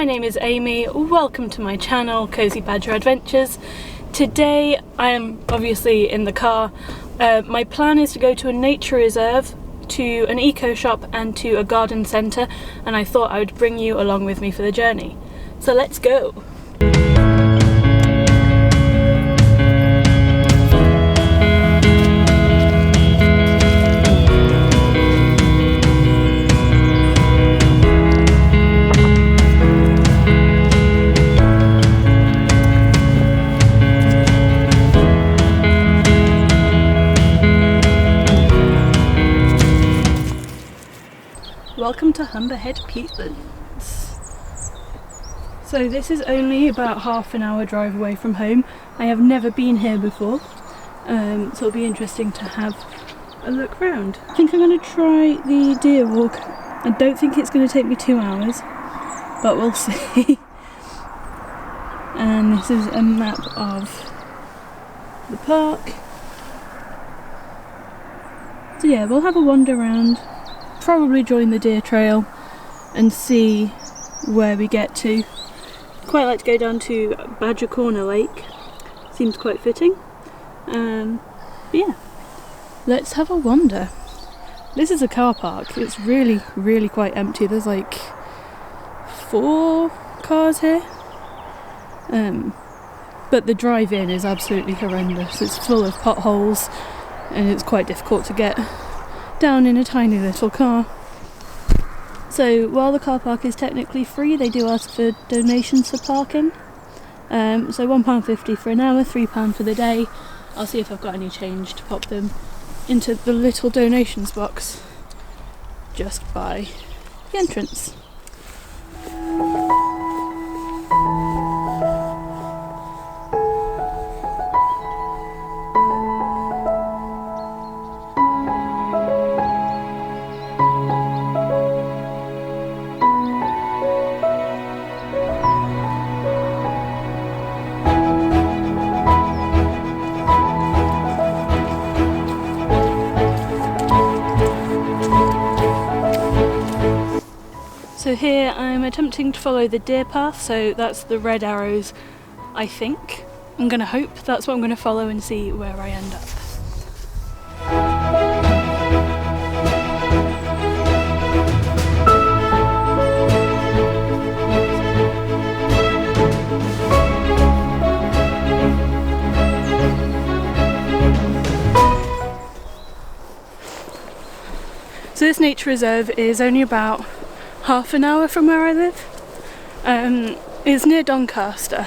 My name is Amy, welcome to my channel, Cozy Badger Adventures. Today I am obviously in the car. My plan is to go to a nature reserve, to an eco shop and to a garden centre, and I thought I would bring you along with me for the journey. So let's go! Welcome to Humberhead Peatlands. So this is only about half an hour drive away from home. I have never been here before, so it'll be interesting to have a look round. I think I'm going to try the deer walk. I don't think it's going to take me 2 hours, but we'll see. And this is a map of the park. So yeah, we'll have a wander around. Probably join the deer trail and see where we get to. Quite like to go down to Badger Corner Lake, seems quite fitting. Yeah, let's have a wander. This is a car park. It's really quite empty. There's like 4 cars here, but the drive in is absolutely horrendous. It's full of potholes and it's quite difficult to get down in a tiny little car. So while the car park is technically free, they do ask for donations for parking. So £1.50 for an hour, £3 for the day. I'll see if I've got any change to pop them into the little donations box just by the entrance. So here I'm attempting to follow the deer path, so that's the red arrows, I think. I'm going to hope that's what I'm going to follow and see where I end up. So this nature reserve is only about half an hour from where I live. It's near Doncaster,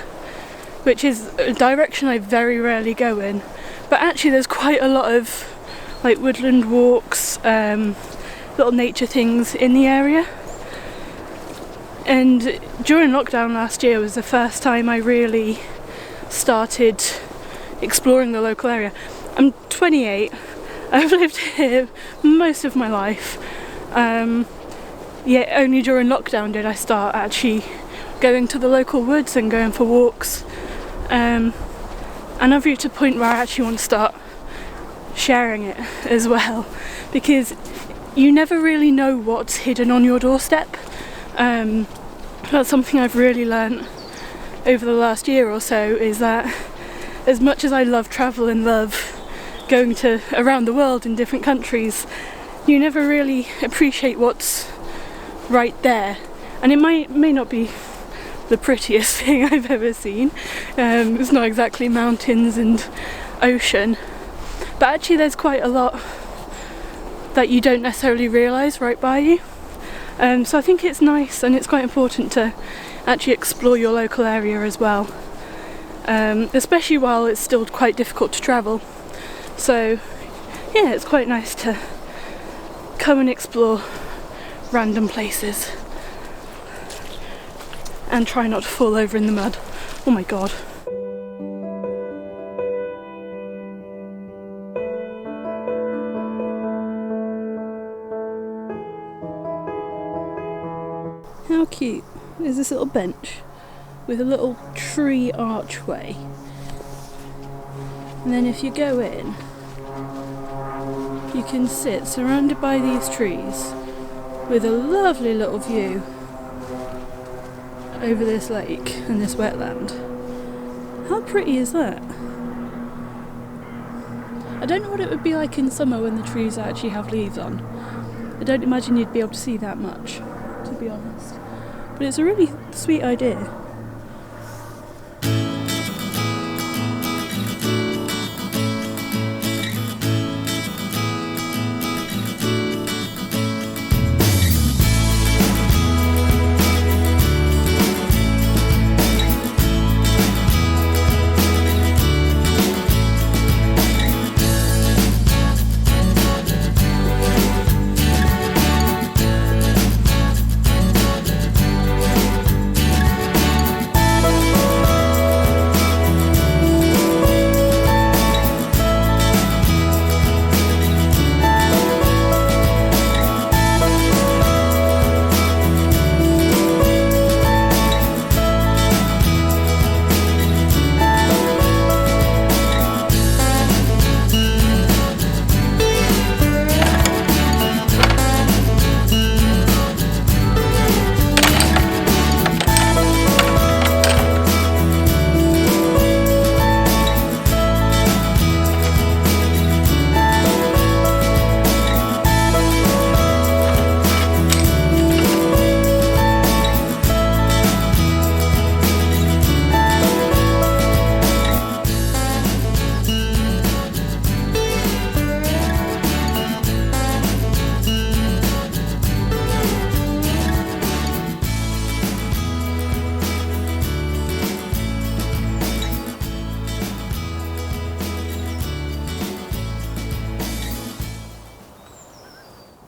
which is a direction I very rarely go in, but actually there's quite a lot of like woodland walks, little nature things in the area. And during lockdown last year was the first time I really started exploring the local area. I'm 28, I've lived here most of my life. Yet only during lockdown did I start actually going to the local woods and going for walks. And I've reached a point where I actually want to start sharing it as well, because you never really know what's hidden on your doorstep. That's something I've really learnt over the last year or so, is that as much as I love travel and love going to around the world in different countries, you never really appreciate what's right there, and it may not be the prettiest thing I've ever seen. It's not exactly mountains and ocean, but actually there's quite a lot that you don't necessarily realise right by you. So I think it's nice and it's quite important to actually explore your local area as well, especially while it's still quite difficult to travel. So yeah, it's quite nice to come and explore random places and try not to fall over in the mud. Oh my god. How cute is this little bench with a little tree archway, and then if you go in you can sit surrounded by these trees with a lovely little view over this lake and this wetland. How pretty is that? I don't know what it would be like in summer when the trees actually have leaves on. I don't imagine you'd be able to see that much, to be honest. But it's a really sweet idea.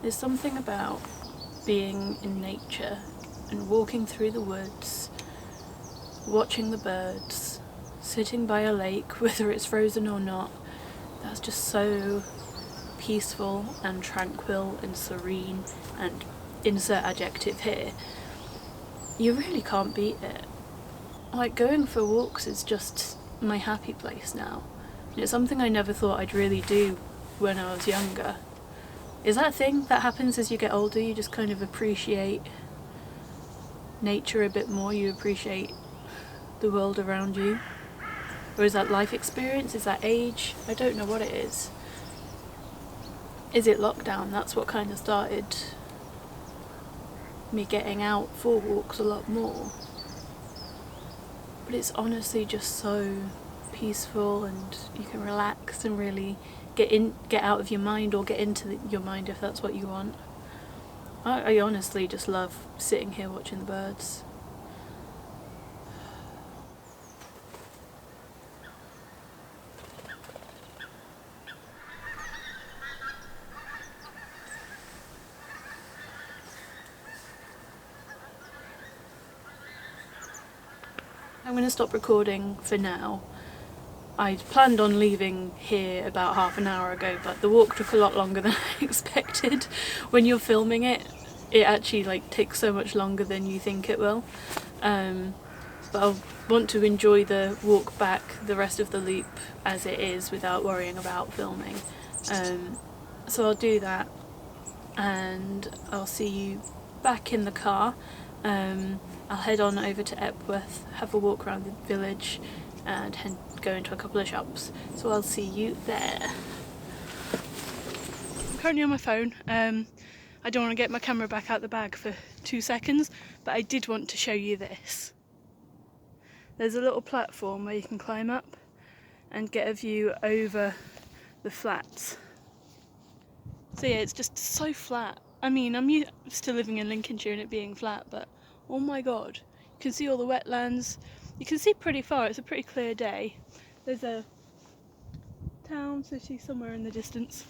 There's something about being in nature and walking through the woods, watching the birds, sitting by a lake, whether it's frozen or not, that's just so peaceful and tranquil and serene, and insert adjective here. You really can't beat it. Like, going for walks is just my happy place now. It's something I never thought I'd really do when I was younger. Is that a thing that happens as you get older? You just kind of appreciate nature a bit more, you appreciate the world around you? Or is that life experience? Is that age? I don't know what it is. Is it lockdown? That's what kind of started me getting out for walks a lot more. But it's honestly just so peaceful, and you can relax and really get out of your mind, or get into your mind if that's what you want. I honestly just love sitting here watching the birds. I'm going to stop recording for now. I'd planned on leaving here about half an hour ago, but the walk took a lot longer than I expected. When you're filming it, it actually takes so much longer than you think it will. But I want to enjoy the walk back, the rest of the loop as it is, without worrying about filming. So I'll do that, and I'll see you back in the car. I'll head on over to Epworth, have a walk around the village, and go into a couple of shops. So I'll see you there. I'm currently on my phone. I don't want to get my camera back out the bag for 2 seconds, but I did want to show you this. There's a little platform where you can climb up and get a view over the flats. So yeah, it's just so flat. I mean, I'm used to living in Lincolnshire and it being flat, but oh my god, you can see all the wetlands. You can see pretty far, it's a pretty clear day. There's a town city somewhere in the distance.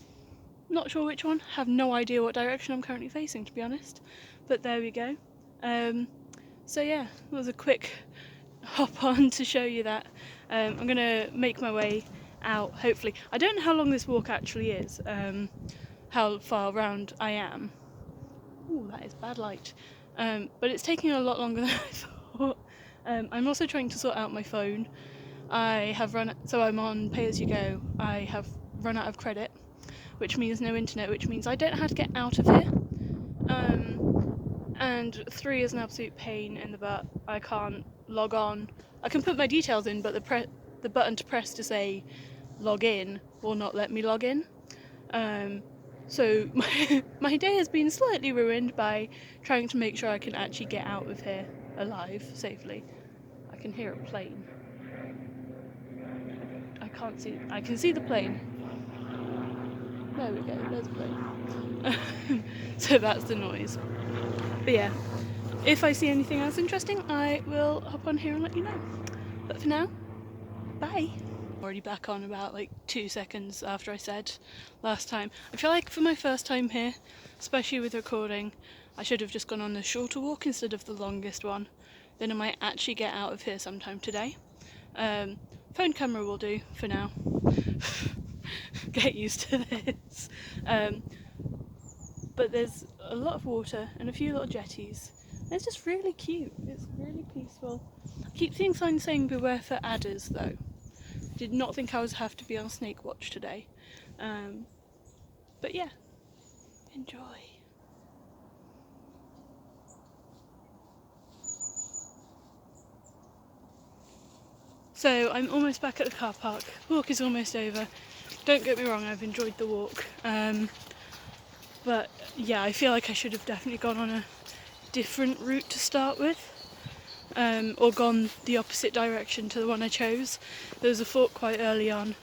Not sure which one, have no idea what direction I'm currently facing, to be honest. But there we go. So yeah, it was a quick hop on to show you that. I'm going to make my way out, hopefully. I don't know how long this walk actually is, how far round I am. Ooh, that is bad light. But it's taking a lot longer than I thought. I'm also trying to sort out my phone. So I'm on pay as you go. I have run out of credit, which means no internet, which means I don't know how to get out of here. and 3 is an absolute pain in the butt. I can't log on. I can put my details in, but the button to press to say log in will not let me log in. So my day has been slightly ruined by trying to make sure I can actually get out of here alive safely. I can hear a plane. I can't see. I can see the plane. There we go. There's a plane. So that's the noise. But yeah, if I see anything else interesting, I will hop on here and let you know. But for now, bye. Already back on about like 2 seconds after I said last time. I feel like for my first time here, especially with recording, I should have just gone on the shorter walk instead of the longest one. Then I might actually get out of here sometime today. Phone camera will do for now. Get used to this. But there's a lot of water and a few little jetties. It's just really cute. It's really peaceful. I keep seeing signs saying beware for adders though. Did not think I would have to be on snake watch today. But yeah, enjoy. So I'm almost back at the car park. Walk is almost over. Don't get me wrong, I've enjoyed the walk. But yeah, I feel like I should have definitely gone on a different route to start with. Or gone the opposite direction to the one I chose. There was a fork quite early on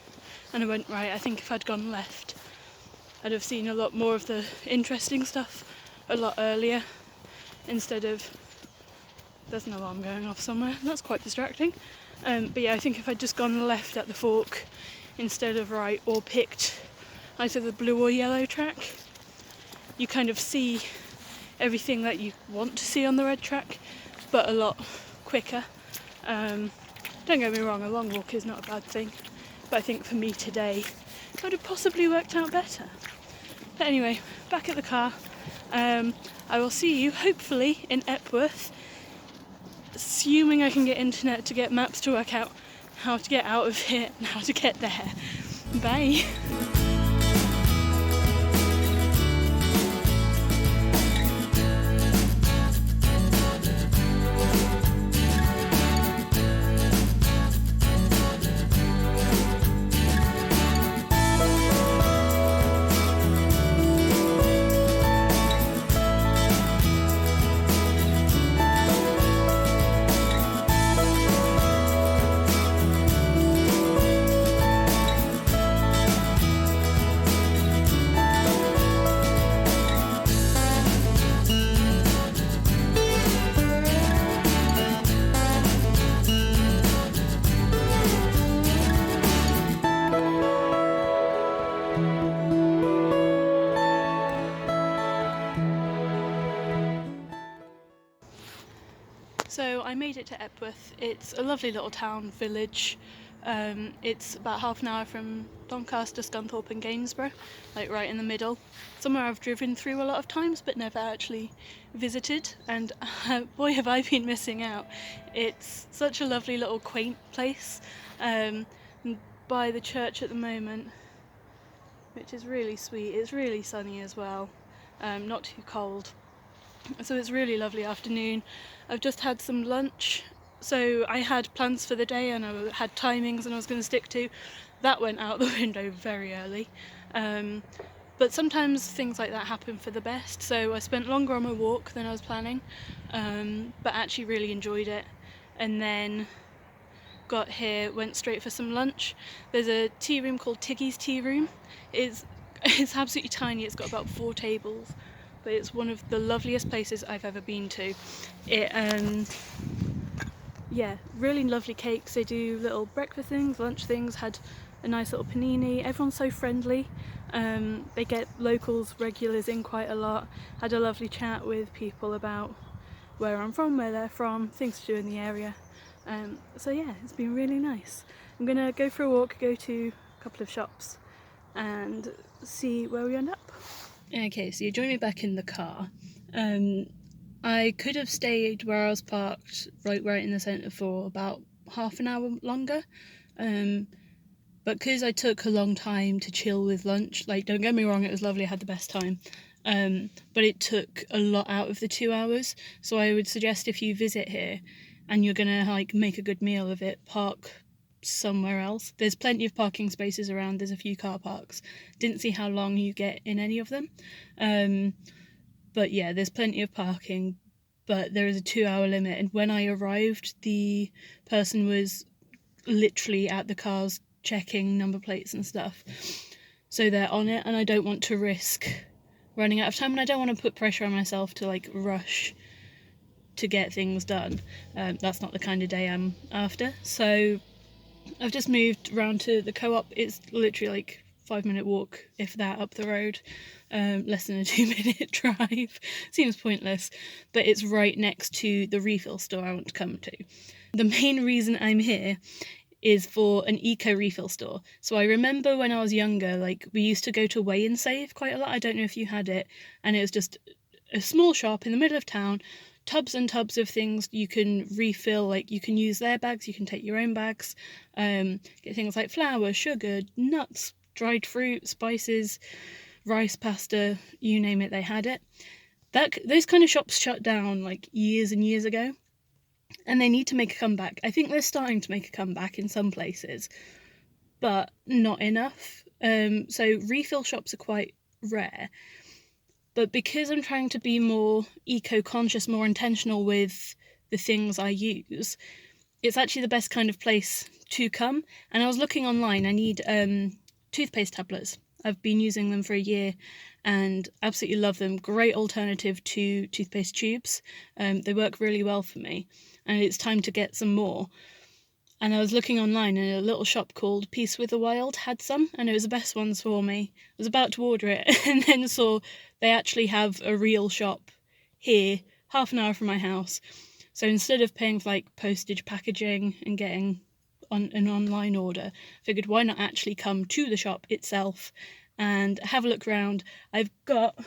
and I went right. I think if I'd gone left I'd have seen a lot more of the interesting stuff a lot earlier instead of... There's an alarm going off somewhere, that's quite distracting. But yeah, I think if I'd just gone left at the fork instead of right, or picked either the blue or yellow track, you kind of see everything that you want to see on the red track, but a lot quicker. Don't get me wrong, a long walk is not a bad thing, but I think for me today it would have possibly worked out better. But anyway, back at the car. I will see you hopefully in Epworth, assuming I can get internet to get maps to work out how to get out of here and how to get there. Bye. So I made it to Epworth. It's a lovely little town, village. It's about half an hour from Doncaster, Scunthorpe and Gainsborough, like right in the middle. Somewhere I've driven through a lot of times but never actually visited, and boy have I been missing out. It's such a lovely little quaint place. By the church at the moment, which is really sweet. It's really sunny as well, not too cold. So it's a really lovely afternoon. I've just had some lunch. So I had plans for the day and I had timings and I was going to stick to. That went out the window very early. But sometimes things like that happen for the best. So I spent longer on my walk than I was planning, but actually really enjoyed it. And then got here, went straight for some lunch. There's a tea room called Tiggy's Tea Room. It's absolutely tiny. It's got about 4 tables. But it's one of the loveliest places I've ever been to. Yeah, really lovely cakes. They do little breakfast things, lunch things, had a nice little panini. Everyone's so friendly. They get locals, regulars in quite a lot. Had a lovely chat with people about where I'm from, where they're from, things to do in the area. So yeah, it's been really nice. I'm gonna go for a walk, go to a couple of shops and see where we end up. Okay, so you joined me back in the car. I could have stayed where I was parked, right in the centre, for about half an hour longer. But because I took a long time to chill with lunch, like, don't get me wrong, it was lovely, I had the best time. but it took a lot out of the 2 hours. So I would suggest if you visit here and you're gonna like make a good meal of it, park somewhere else. There's plenty of parking spaces around. There's a few car parks. Didn't see how long you get in any of them, but yeah, there's plenty of parking, but there is a 2-hour limit. And when I arrived, the person was literally at the cars checking number plates and stuff, so they're on it, and I don't want to risk running out of time, and I don't want to put pressure on myself to like rush to get things done. That's not the kind of day I'm after. So I've just moved round to the co-op. It's literally like 5-minute walk, if that, up the road. Less than a 2-minute drive. Seems pointless, but it's right next to the refill store I want to come to. The main reason I'm here is for an eco refill store. So I remember when I was younger, like we used to go to Weigh and Save quite a lot. I don't know if you had it, and it was just a small shop in the middle of town, tubs and tubs of things you can refill. Like you can use their bags, you can take your own bags, get things like flour, sugar, nuts, dried fruit, spices, rice, pasta, you name it, they had it. Those kind of shops shut down like years and years ago, and they need to make a comeback. I think they're starting to make a comeback in some places, but not enough. So refill shops are quite rare, but because I'm trying to be more eco-conscious, more intentional with the things I use, it's actually the best kind of place to come. And I was looking online. I need toothpaste tablets. I've been using them for a year and absolutely love them. Great alternative to toothpaste tubes. They work really well for me, and it's time to get some more. And I was looking online, and a little shop called Peace with the Wild had some, and it was the best ones for me. I was about to order it and then saw they actually have a real shop here, half an hour from my house. So instead of paying for like postage, packaging and getting on an online order, I figured why not actually come to the shop itself and have a look around. I've got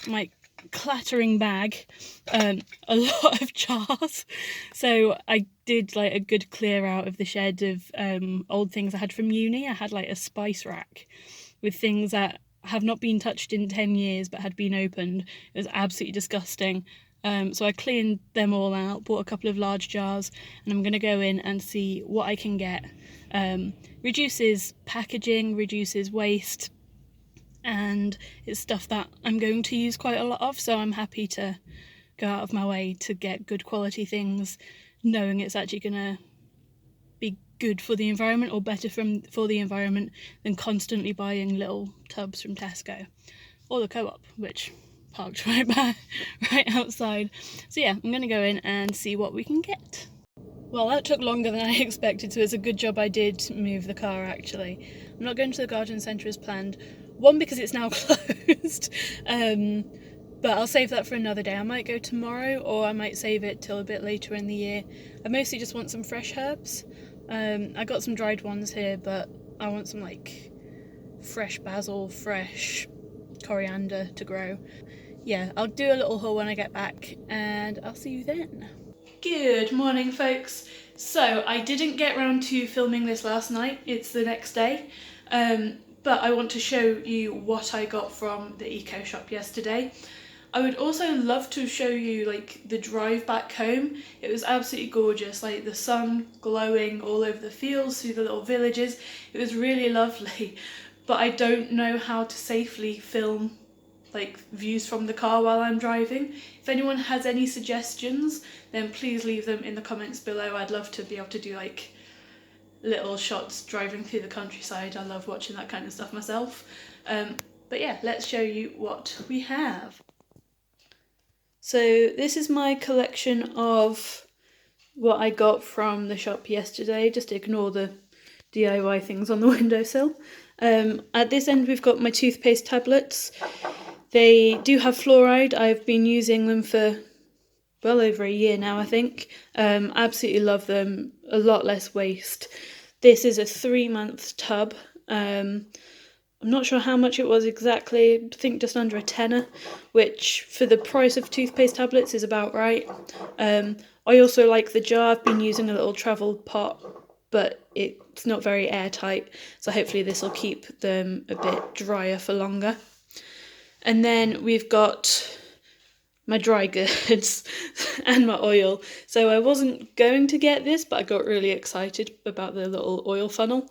my clattering bag, a lot of jars, so I did like a good clear out of the shed of old things I had from uni. I had like a spice rack with things that have not been touched in 10 years but had been opened. It was absolutely disgusting. So I cleaned them all out, bought a couple of large jars, and I'm going to go in and see what I can get. Reduces packaging, reduces waste, and it's stuff that I'm going to use quite a lot of, so I'm happy to go out of my way to get good quality things, knowing it's actually going to be good for the environment, or better for the environment than constantly buying little tubs from Tesco or the co-op, which parked right outside. So yeah, I'm going to go in and see what we can get. Well, that took longer than I expected, so it's a good job I did move the car actually. I'm not going to the garden centre as planned. One, because it's now closed, but I'll save that for another day. I might go tomorrow, or I might save it till a bit later in the year. I mostly just want some fresh herbs. I got some dried ones here, but I want some like fresh basil, fresh coriander to grow. Yeah, I'll do a little haul when I get back, and I'll see you then. Good morning, folks. So I didn't get round to filming this last night. It's the next day. But I want to show you what I got from the eco shop yesterday. I would also love to show you like the drive back home. It was absolutely gorgeous, like the sun glowing all over the fields, through the little villages. It was really lovely, but I don't know how to safely film like views from the car while I'm driving. If anyone has any suggestions, then please leave them in the comments below. I'd love to be able to do like little shots driving through the countryside. I love watching that kind of stuff myself. But yeah, let's show you what we have. So this is my collection of what I got from the shop yesterday. Just ignore the DIY things on the windowsill. At this end we've got my toothpaste tablets. They do have fluoride. I've been using them for well over a year now, I think. Absolutely love them. A lot less waste. This is a 3-month tub. I'm not sure how much it was exactly. I think just under a tenner, which for the price of toothpaste tablets is about right. I also like the jar. I've been using a little travel pot, but it's not very airtight, so hopefully this will keep them a bit drier for longer. And then we've got my dry goods and my oil. So I wasn't going to get this, but I got really excited about the little oil funnel.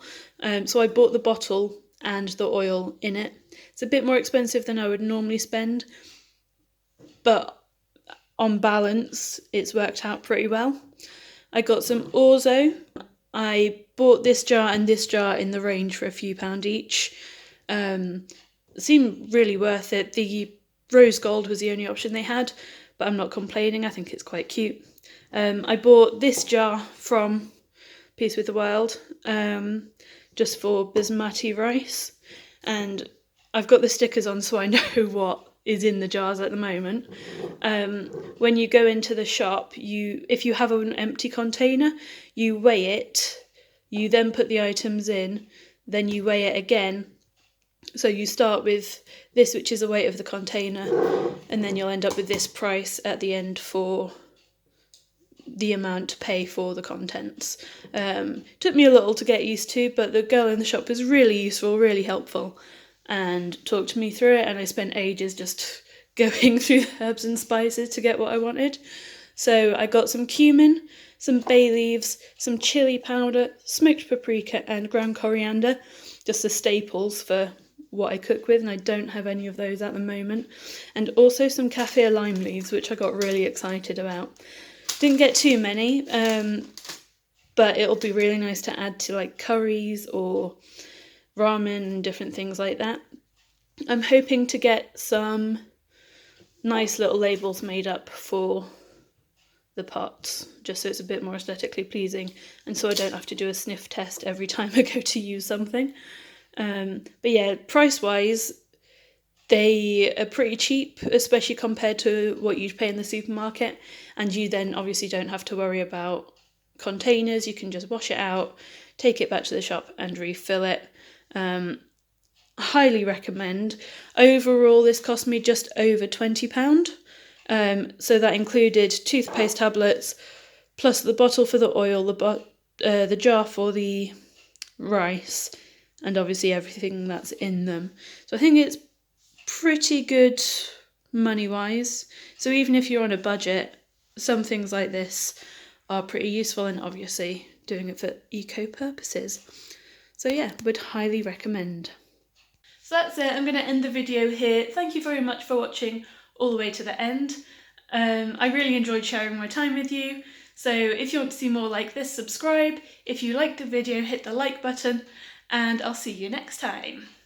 So I bought the bottle and the oil in it. It's a bit more expensive than I would normally spend, but on balance, it's worked out pretty well. I got some orzo. I bought this jar and this jar in the range for a few pound each. Seemed really worth it. The rose gold was the only option they had, but I'm not complaining. I think it's quite cute. I bought this jar from Peace with the Wild, just for basmati rice, and I've got the stickers on so I know what is in the jars at the moment. When you go into the shop, if you have an empty container, you weigh it, you then put the items in, then you weigh it again. So you start with this, which is the weight of the container, and then you'll end up with this price at the end for the amount to pay for the contents. Took me a little to get used to, but the girl in the shop was really useful, really helpful, and talked me through it, and I spent ages just going through the herbs and spices to get what I wanted. So I got some cumin, some bay leaves, some chili powder, smoked paprika and ground coriander, just the staples for what I cook with, and I don't have any of those at the moment. And also some kaffir lime leaves, which I got really excited about. Didn't get too many, but it'll be really nice to add to like curries or ramen and different things like that. I'm hoping to get some nice little labels made up for the pots, just so it's a bit more aesthetically pleasing, and so I don't have to do a sniff test every time I go to use something. But yeah, price-wise, they are pretty cheap, especially compared to what you'd pay in the supermarket, and you then obviously don't have to worry about containers. You can just wash it out, take it back to the shop and refill it. Highly recommend. Overall, this cost me just over £20. So that included toothpaste tablets, plus the bottle for the oil, the jar for the rice, and obviously everything that's in them. So I think it's pretty good money-wise. So even if you're on a budget, some things like this are pretty useful, and obviously doing it for eco purposes. So yeah, would highly recommend. So that's it, I'm going to end the video here. Thank you very much for watching all the way to the end. I really enjoyed sharing my time with you. So if you want to see more like this, subscribe. If you liked the video, hit the like button, and I'll see you next time.